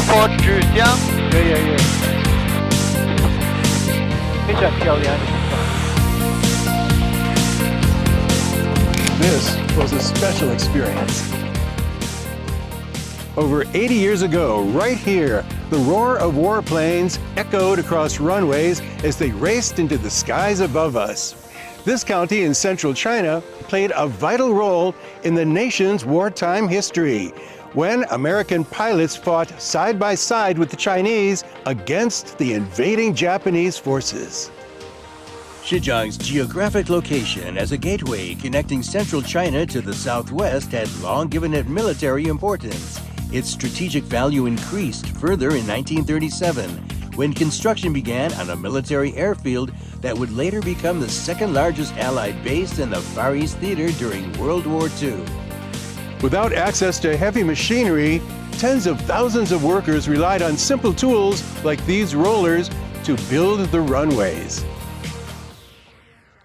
for Zhijiang. 对，非常漂亮的地方。This was a special experience. Over 80 years ago, right here, the roar of warplanes echoed across runways as they raced into the skies above us. This county in central China played a vital role in the nation's wartime history, when American pilots fought side by side with the Chinese against the invading Japanese forces. Zhijiang's geographic location as a gateway connecting central China to the southwest had long given it military importance. Its strategic value increased further in 1937, when construction began on a military airfield that would later become the second largest Allied base in the Far East Theater during World War II. Without access to heavy machinery, tens of thousands of workers relied on simple tools like these rollers to build the runways.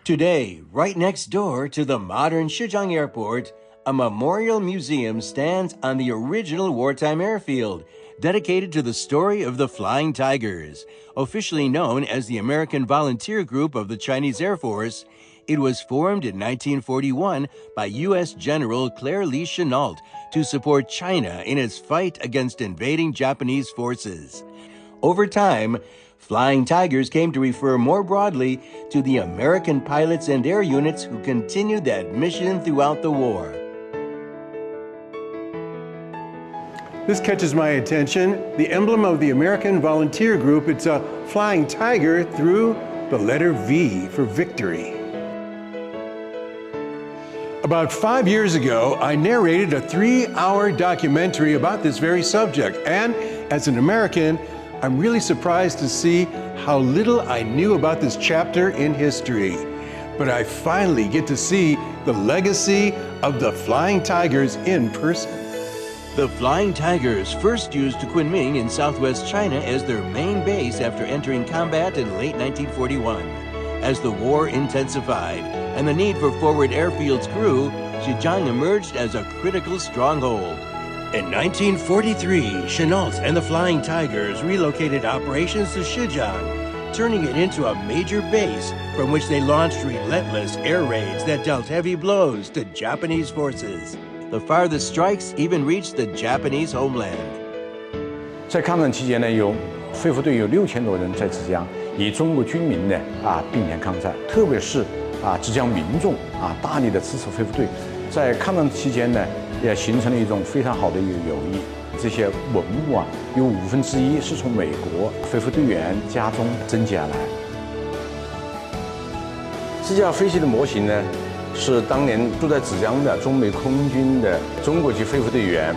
Today, right next door to the modern Zhijiang Airport, a memorial museum stands on the original wartime airfield, dedicated to the story of the Flying Tigers. Officially known as the American Volunteer Group of the Chinese Air Force, it was formed in 1941 by U.S. General Claire Lee Chennault to support China in its fight against invading Japanese forces. Over time, Flying Tigers came to refer more broadly to the American pilots and air units who continued that mission throughout the war. This catches my attention. The emblem of the American Volunteer Group, it's a flying tiger through the letter V for victory. About 5 years ago, I narrated a 3-hour documentary about this very subject, and as an American, I'm really surprised to see how little I knew about this chapter in history. But I finally get to see the legacy of the Flying Tigers in person. The Flying Tigers first used Kunming in southwest China as their main base after entering combat in late 1941. As the war intensified and the need for forward airfields grew, Zhijiang emerged as a critical stronghold. In 1943, Chennault and the Flying Tigers relocated operations to Zhijiang, turning it into a major base from which they launched relentless air raids that dealt heavy blows to Japanese forces. The farthest strikes even reached the Japanese homeland. 在抗战期间呢，飞虎队有6000多人在芷江，以中国军民呢并肩抗战，特别是芷江民众大力的支持飞虎队，在抗战期间呢，也形成了一种非常好的一个友谊。这些文物有1/5是从美国飞虎队员家中征集而来。这架飞机的模型呢，是当年住在芷江的中美空军的中国籍飞虎队员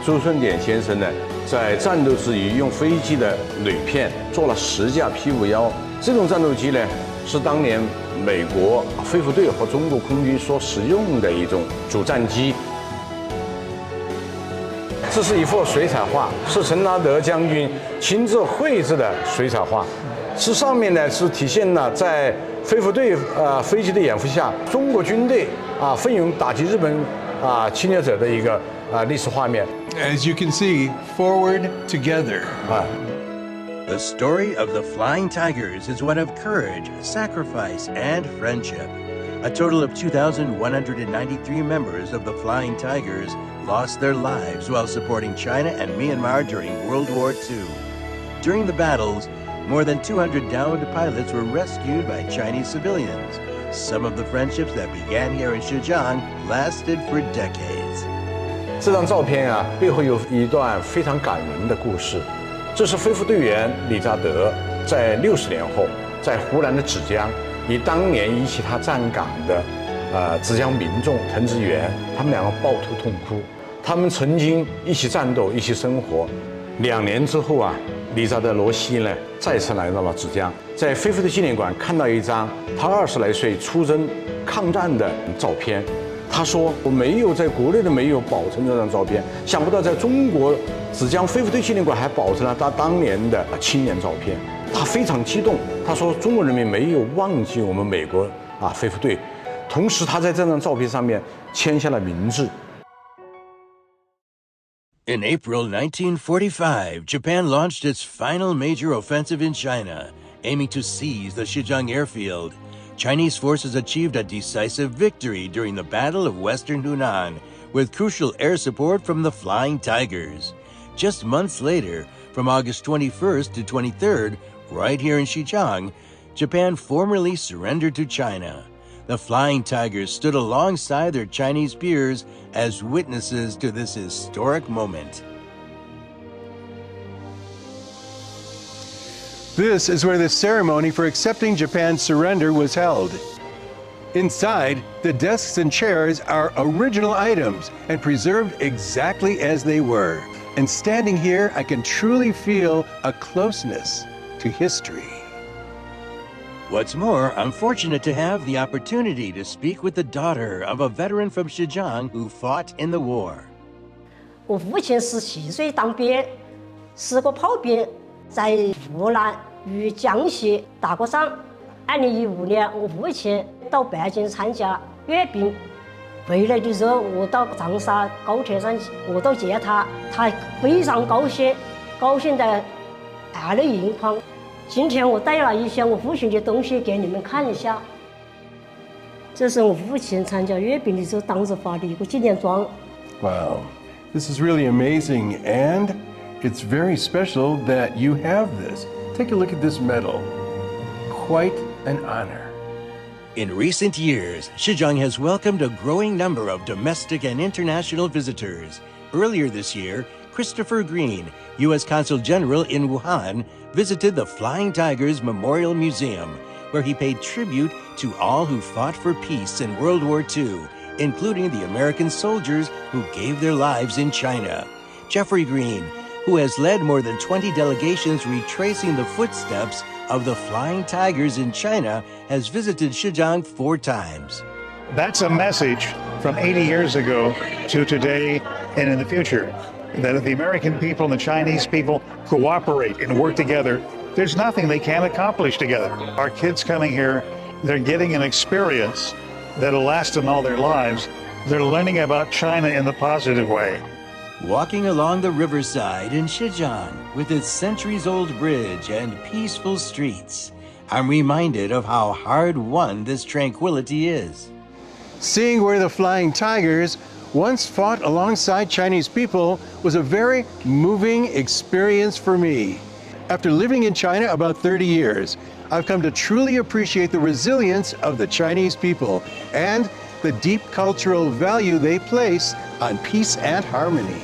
朱顺典先生呢，在战斗之余用飞机的铝片做了10架 P-51。这种战斗机呢，是当年美国飞虎队和中国空军所使用的一种主战机。这是一幅水彩画，是陈拉德将军亲自绘制的水彩画。是上面呢是体现了在飞虎队飞机的掩护下，中国军队奋勇打击日本侵略者的一个历史画面。As you can see, forward together. The story of the Flying Tigers is one of courage, sacrifice, and friendship. A total of 2,193 members of the Flying Tigers lost their lives while supporting China and Myanmar during World War II. During the battles, more than 200 downed pilots were rescued by Chinese civilians. Some of the friendships that began here in Zhijiang lasted for decades. 这张照片背后有一段非常感人的故事。这是飞虎队员李扎德在60年后，在湖南的芷江，以当年遗弃他站岗的芷江民众滕志源，他们两个抱头痛哭。他们曾经一起战斗，一起生活。2年之后李扎德罗西呢再次来到了芷江，在飞虎队纪念馆看到一张他20来岁出征抗战的照片。他说：“我没有在国内都没有保存这张照片，想不到在中国芷江飞虎队纪念馆还保存了他当年的青年照片。”他非常激动，他说：“中国人民没有忘记我们美国飞虎队。”同时，他在这张照片上面签下了名字。In April 1945, Japan launched its final major offensive in China, aiming to seize the Zhijiang airfield. Chinese forces achieved a decisive victory during the Battle of Western Hunan, with crucial air support from the Flying Tigers. Just months later, from August 21st to 23rd, right here in Zhijiang, Japan formally surrendered to China. The Flying Tigers stood alongside their Chinese peers as witnesses to this historic moment. This is where the ceremony for accepting Japan's surrender was held. Inside, the desks and chairs are original items and preserved exactly as they were. And standing here, I can truly feel a closeness to history. What's more, I'm fortunate to have the opportunity to speak with the daughter of a veteran from Zhijiang who fought in the war. 我父亲17岁当兵，10个炮兵，在湖南与江西打过仗。2015年，我父亲到北京参加阅兵，回来的时候，我到长沙高铁上，我到接他，他非常高兴，高兴得热泪盈眶。今天我带了一些我父亲的东西给你们看一下，这是我父亲参加阅兵的时候当时发的一个纪念装。Wow, this is really amazing, and it's very special that you have this. Take a look at this medal. Quite an honor. In recent years, Zhijiang has welcomed a growing number of domestic and international visitors. Earlier this year, Christopher Green, U.S. Consul General in Wuhan, visited the Flying Tigers Memorial Museum, where he paid tribute to all who fought for peace in World War II, including the American soldiers who gave their lives in China. Jeffrey Green, who has led more than 20 delegations retracing the footsteps of the Flying Tigers in China, has visited Zhijiang 4 times. That's a message from 80 years ago to today and in the future, that if the American people and the Chinese people cooperate and work together, there's nothing they can't accomplish together. Our kids coming here, they're getting an experience that'll last them all their lives. They're learning about China in the positive way. Walking along the riverside in Zhijiang with its centuries-old bridge and peaceful streets, I'm reminded of how hard-won this tranquility is. Seeing where the Flying Tigers once fought alongside Chinese people was a very moving experience for me. After living in China about 30 years, I've come to truly appreciate the resilience of the Chinese people and the deep cultural value they place on peace and harmony.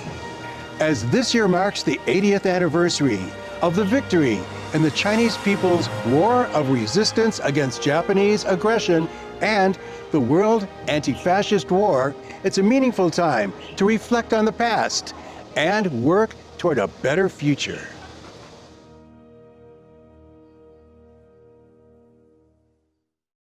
As this year marks the 80th anniversary of the victory in the Chinese people's war of resistance against Japanese aggression and the World Anti-Fascist War, it's a meaningful time to reflect on the past and work toward a better future.